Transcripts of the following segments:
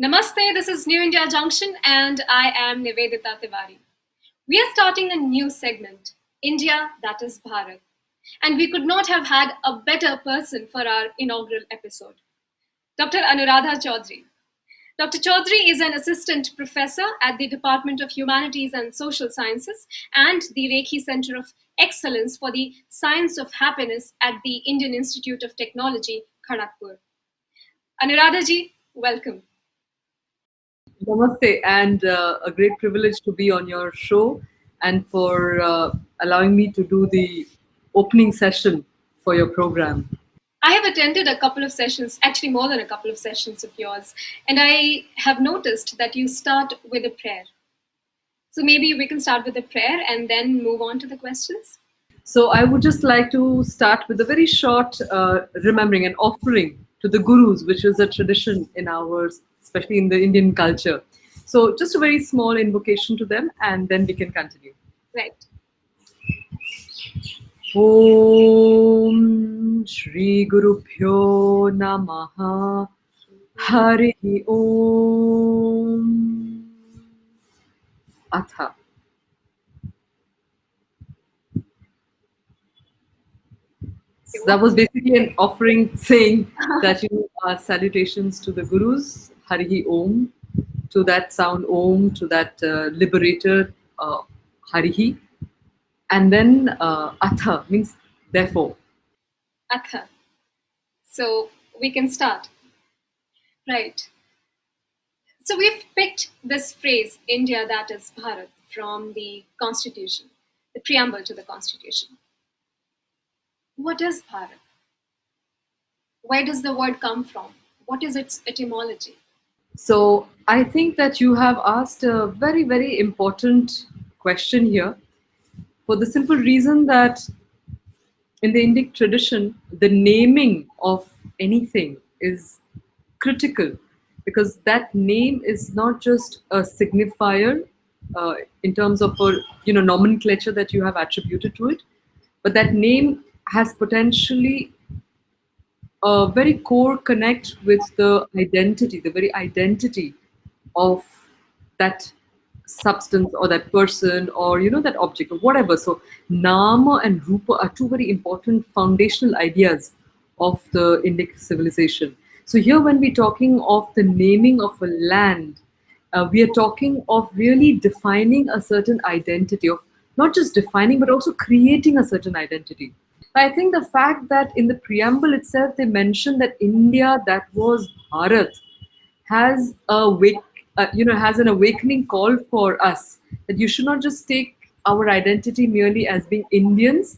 Namaste, this is New India Junction and I am Nivedita Tiwari. We are starting a new segment, India that is Bharat. And we could not have had a better person for our inaugural episode, Dr. Anuradha Choudry. Dr. Chaudhary is an assistant professor at the Department of Humanities and Social Sciences and the Rekhi Center of Excellence for the Science of Happiness at the Indian Institute of Technology, Kharagpur. Anuradha ji, welcome. Namaste, and a great privilege to be on your show and for allowing me to do the opening session for your program. I have attended a couple of sessions, actually more than a couple of sessions of yours, and I have noticed that you start with a prayer. So maybe we can start with a prayer and then move on to the questions. So I would just like to start with a very short remembering and offering to the gurus, which is a tradition in ours, especially in the Indian culture. So just a very small invocation to them, and then we can continue. Right. Om Shri Guru Pyo Namaha Hari Om Atha. So that was basically an offering saying that salutations to the gurus, Hari Om, to that sound Om, to that liberator Hari, and then Atha means therefore. Atha. So we can start. Right. So we've picked this phrase, India that is Bharat, from the Constitution, the preamble to the Constitution. What is Bharat? Where does the word come from? What is its etymology? So I think that you have asked a very, very important question here, for the simple reason that in the Indic tradition, the naming of anything is critical, because that name is not just a signifier in terms of a nomenclature that you have attributed to it, but that name has potentially a very core connect with the identity, the very identity of that substance or that person or that object or whatever. So nama and rupa are two very important foundational ideas of the Indic civilization. So here when we're talking of the naming of a land, we are talking of really defining a certain identity, of not just defining but also creating a certain identity. I think the fact that in the preamble itself they mention that India that was Bharat has has an awakening call for us, that you should not just take our identity merely as being Indians,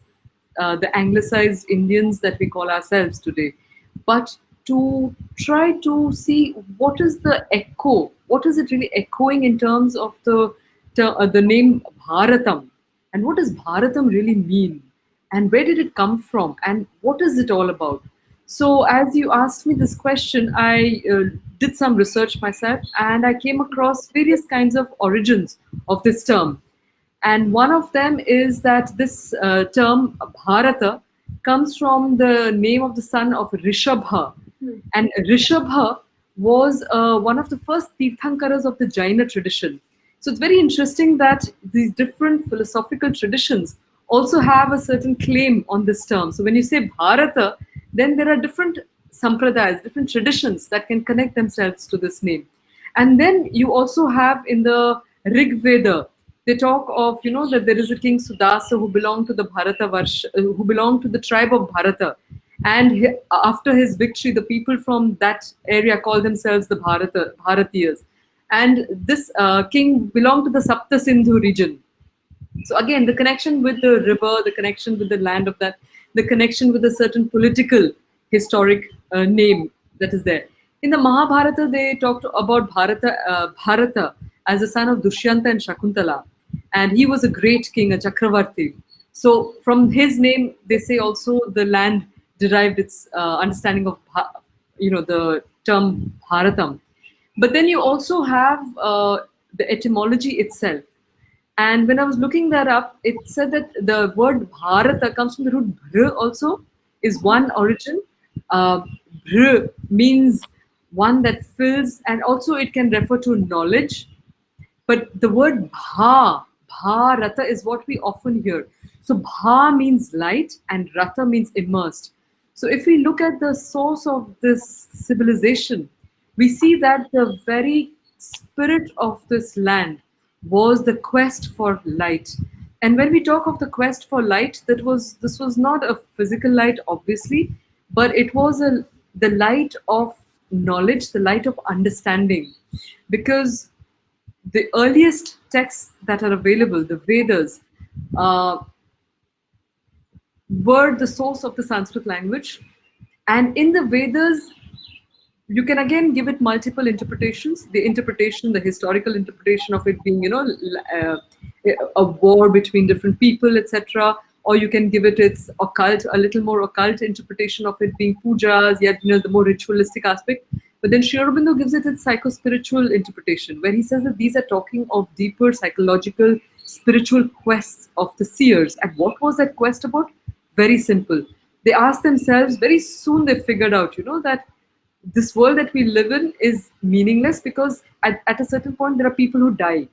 the anglicized Indians that we call ourselves today, but to try to see what is the echo, what is it really echoing in terms of the name Bharatam, and what does Bharatam really mean, and where did it come from, and what is it all about. So as you asked me this question, I did some research myself and I came across various kinds of origins of this term. And one of them is that this term Bharata comes from the name of the son of Rishabha. And Rishabha was one of the first Tirthankaras of the Jaina tradition. So it's very interesting that these different philosophical traditions also have a certain claim on this term. So when you say Bharata, then there are different sampradayas, different traditions that can connect themselves to this name. And then you also have in the Rig Veda, they talk of, that there is a king Sudasa who belonged to the Bharata Varsha, who belonged to the tribe of Bharata. And after his victory, the people from that area call themselves the Bharatiyas. And this king belonged to the Sapta Sindhu region. So again, the connection with the river, the connection with the land of that, the connection with a certain political, historic name that is there. In the Mahabharata, they talked about Bharata as a son of Dushyanta and Shakuntala. And he was a great king, a Chakravarti. So from his name, they say also the land derived its understanding of, the term Bharatam. But then you also have the etymology itself. And when I was looking that up, it said that the word Bharata comes from the root bhr also, is one origin. Uh, Bhr means one that fills, and also it can refer to knowledge. But the word bharata is what we often hear. So bha means light and rata means immersed. So if we look at the source of this civilization, we see that the very spirit of this land was the quest for light. And when we talk of the quest for light, this was not a physical light, obviously, but it was the light of knowledge, the light of understanding. Because the earliest texts that are available, the Vedas, uh, were the source of the Sanskrit language. And in the Vedas, you can again give it multiple interpretations. The interpretation, the historical interpretation of it being, a war between different people, etc. Or you can give it its occult, a little more occult interpretation of it being pujas, yet the more ritualistic aspect. But then Sri Aurobindo gives it its psycho-spiritual interpretation, where he says that these are talking of deeper psychological, spiritual quests of the seers. And what was that quest about? Very simple. They asked themselves, very soon they figured out, that this world that we live in is meaningless because at a certain point there are people who die.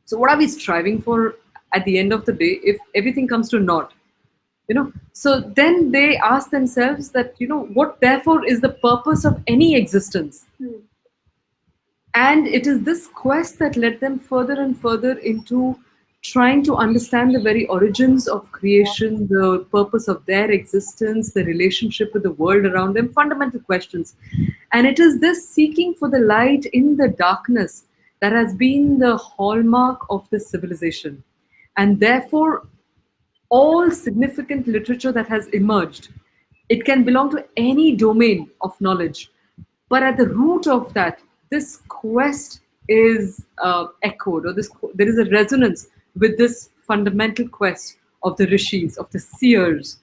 So what are we striving for at the end of the day if everything comes to naught? So then they ask themselves that, what therefore is the purpose of any existence? And it is this quest that led them further and further into trying to understand the very origins of creation, the purpose of their existence, the relationship with the world around them, fundamental questions. And it is this seeking for the light in the darkness that has been the hallmark of this civilization. And therefore, all significant literature that has emerged, it can belong to any domain of knowledge. But at the root of that, this quest is echoed, or there is a resonance with this fundamental quest of the rishis, of the seers,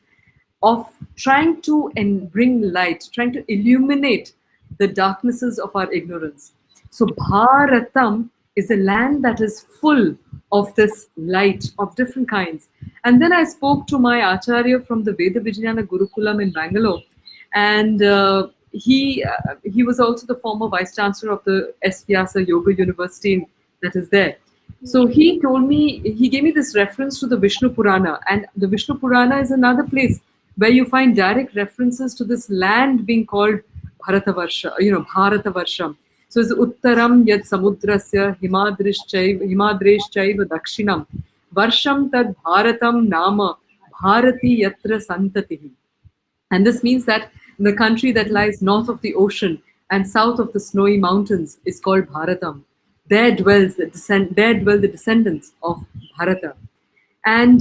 of trying to bring light, trying to illuminate the darknesses of our ignorance. So Bharatam is a land that is full of this light of different kinds. And then I spoke to my Acharya from the Veda Vijnana Gurukulam in Bangalore, and he was also the former vice chancellor of the S. Vyasa Yoga University that is there. So he told me, he gave me this reference to the Vishnu Purana, and the Vishnu Purana is another place where you find direct references to this land being called Bharatavarsha, Bharatavarsha. So it's Uttaram yad samudrasya himadresh chaiva dakshinam varsham tad bharatam nama bharati yatra santatihi. And this means that the country that lies north of the ocean and south of the snowy mountains is called Bharatam. There dwell the descendants of Bharata. And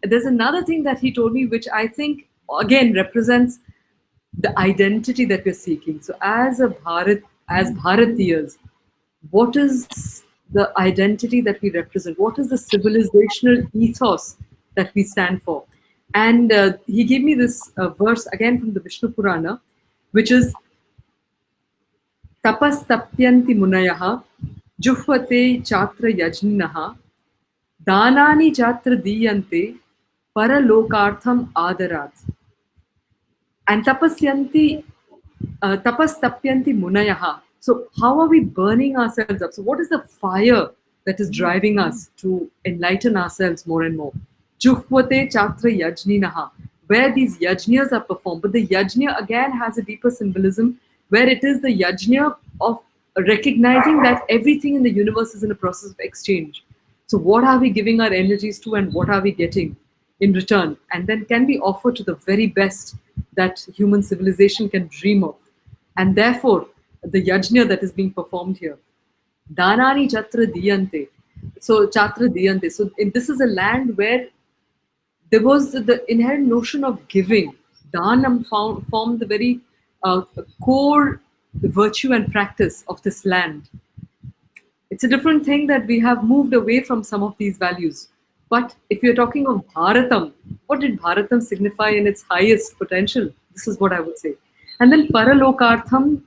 there's another thing that he told me, which I think again represents the identity that we're seeking. So as Bharatiyas, what is the identity that we represent? What is the civilizational ethos that we stand for? And he gave me this verse again from the Vishnu Purana, which is tapas tapyanti munayaha juhvate chatra yajninaha danani chatra diyante paralokartham adarat. And tapas tapyanti munayaha. So how are we burning ourselves up? So what is the fire that is driving us to enlighten ourselves more and more? Juhvate chatra yajninaha, where these yajnas are performed. But the yajna again has a deeper symbolism, where it is the yajna of recognizing that everything in the universe is in a process of exchange. So what are we giving our energies to, and what are we getting in return? And then can we offer to the very best that human civilization can dream of? And therefore, the yajna that is being performed here. Danani chatra diyante. So chatra diyante. So this is a land where there was the inherent notion of giving. Dhanam formed the very core virtue and practice of this land. It's a different thing that we have moved away from some of these values. But if you're talking of Bharatam, what did Bharatam signify in its highest potential? This is what I would say. And then Paralokartham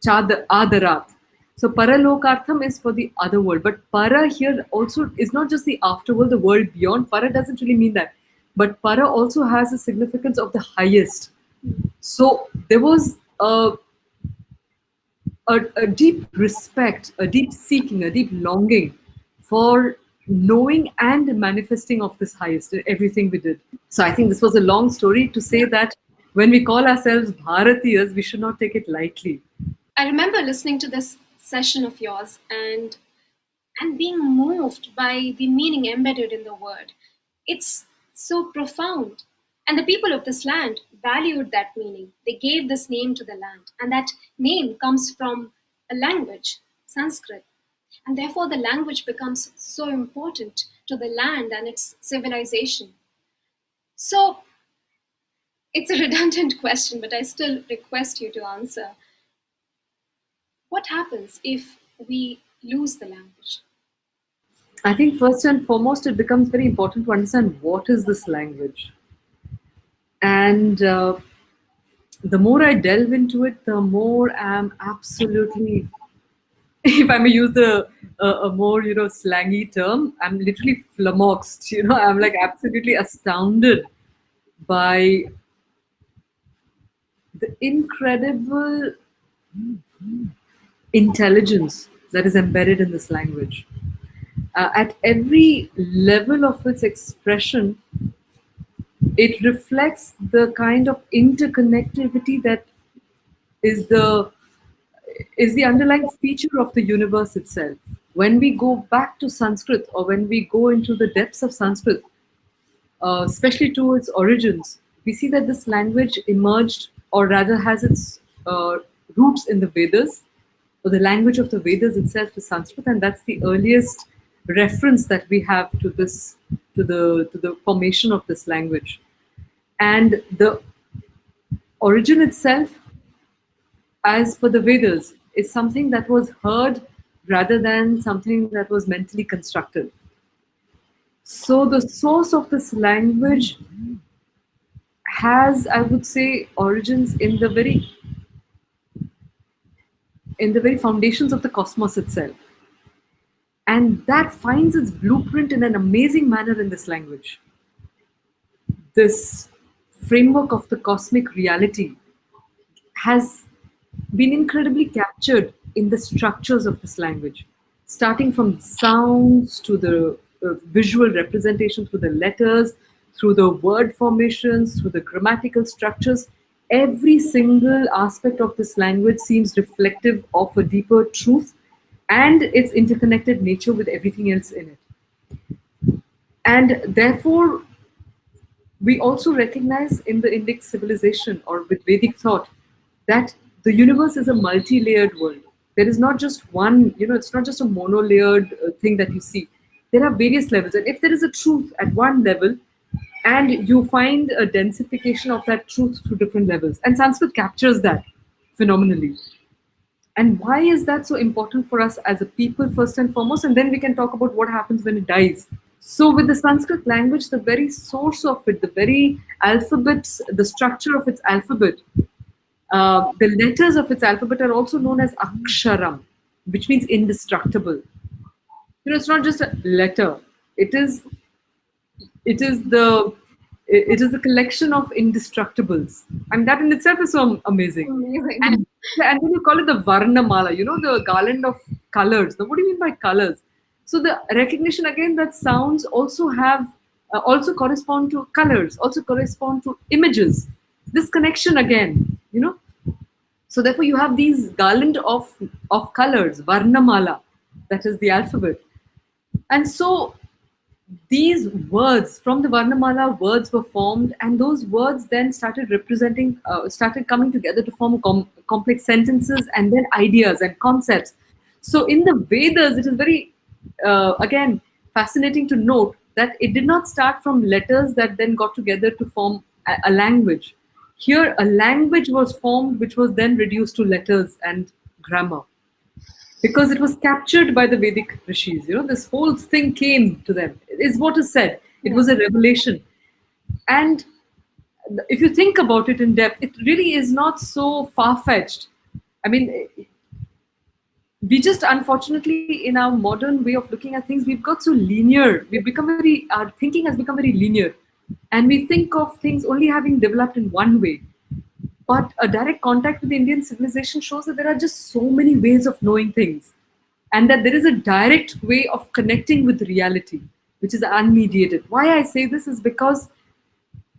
Adarat. So paralokartham is for the other world, but para here also is not just the afterworld, the world beyond. Para doesn't really mean that, but para also has a significance of the highest. So there was a deep respect, a deep seeking, a deep longing for knowing and manifesting of this highest in everything we did. So I think this was a long story to say that when we call ourselves Bharatiyas, we should not take it lightly. I remember listening to this session of yours and being moved by the meaning embedded in the word. It's so profound. And the people of this land valued that meaning. They gave this name to the land. And that name comes from a language, Sanskrit. And therefore, the language becomes so important to the land and its civilization. So, it's a redundant question, but I still request you to answer. What happens if we lose the language? I think first and foremost, it becomes very important to understand what is this language. And the more I delve into it, the more I'm absolutely, if I may use a more slangy term, I'm literally flummoxed. I'm like absolutely astounded by the incredible intelligence that is embedded in this language. At every level of its expression, it reflects the kind of interconnectivity that is the underlying feature of the universe itself. When we go back to Sanskrit, or when we go into the depths of Sanskrit, especially to its origins, we see that this language emerged, or rather has its roots in the Vedas, or the language of the Vedas itself is Sanskrit, and that's the earliest reference that we have to this, to the formation of this language. And the origin itself, as per the Vedas, is something that was heard rather than something that was mentally constructed. So the source of this language has, I would say, origins in the very foundations of the cosmos itself. And that finds its blueprint in an amazing manner in this language. This framework of the cosmic reality has been incredibly captured in the structures of this language, starting from sounds to the visual representation through the letters, through the word formations, through the grammatical structures. Every single aspect of this language seems reflective of a deeper truth and its interconnected nature with everything else in it. And therefore, we also recognize in the Indic civilization or with Vedic thought that the universe is a multi-layered world. There is not just one, it's not just a mono-layered thing that you see. There are various levels. And if there is a truth at one level, and you find a densification of that truth through different levels. And Sanskrit captures that phenomenally. And why is that so important for us as a people, first and foremost? And then we can talk about what happens when it dies. So, with the Sanskrit language, the very source of it, the very alphabets, the structure of its alphabet, the letters of its alphabet are also known as aksharam, which means indestructible. It's not just a letter. It is it is the it is a collection of indestructibles. And that in itself is so amazing. Amazing. And then you call it the varna mala, the garland of colors. Now, what do you mean by colors? So the recognition again that sounds also have also correspond to colors, also correspond to images. This connection again. So therefore, you have these garland of colors, varna mala, that is the alphabet. And so these words from the Varnamala, words were formed, and those words then started coming together to form complex sentences and then ideas and concepts. So in the Vedas, it is very, again, fascinating to note that it did not start from letters that then got together to form a language. Here, a language was formed which was then reduced to letters and grammar, because it was captured by the Vedic rishis. This whole thing came to them, is what is said. It was a revelation. And if you think about it in depth, it really is not so far fetched. I mean, we just unfortunately in our modern way of looking at things we've got so linear, we've become very, our thinking has become very linear, and we think of things only having developed in one way. But a direct contact with the Indian civilization shows that there are just so many ways of knowing things, and that there is a direct way of connecting with reality, which is unmediated. Why I say this is because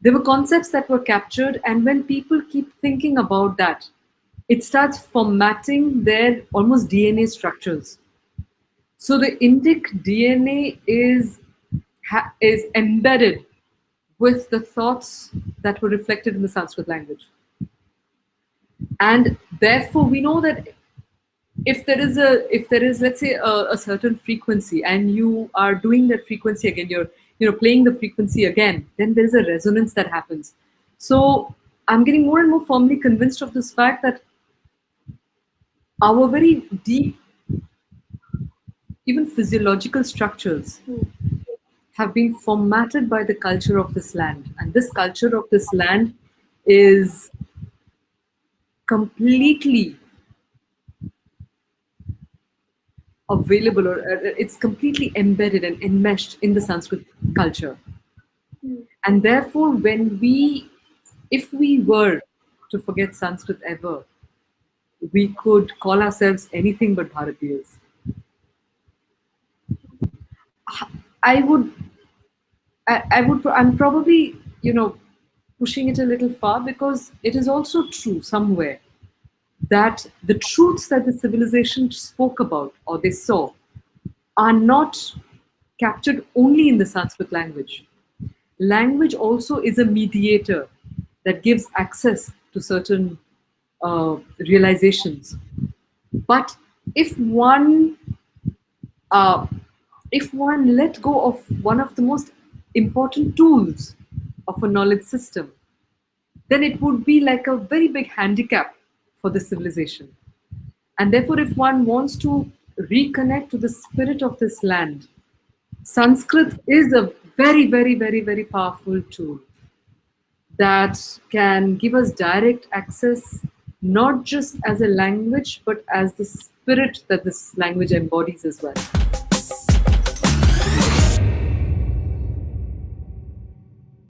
there were concepts that were captured, and when people keep thinking about that, it starts formatting their almost DNA structures. So the Indic DNA is embedded with the thoughts that were reflected in the Sanskrit language, and therefore we know that if there is, let's say, a certain frequency, and you are doing that frequency again, you're playing the frequency again, then there is a resonance that happens. So I'm getting more and more firmly convinced of this fact that our very deep, even physiological structures have been formatted by the culture of this land, and this culture of this land is completely available, or it's completely embedded and enmeshed in the Sanskrit culture. And therefore, if we were to forget Sanskrit ever, we could call ourselves anything but Bharatiyas. I would, I'm probably, pushing it a little far, because it is also true somewhere that the truths that the civilization spoke about or they saw are not captured only in the Sanskrit language. Language also is a mediator that gives access to certain realizations. But if one uh, if one let go of one of the most important tools of a knowledge system, then it would be like a very big handicap for the civilization. And therefore, if one wants to reconnect to the spirit of this land, Sanskrit is a very, very, very, very powerful tool that can give us direct access, not just as a language, but as the spirit that this language embodies as well.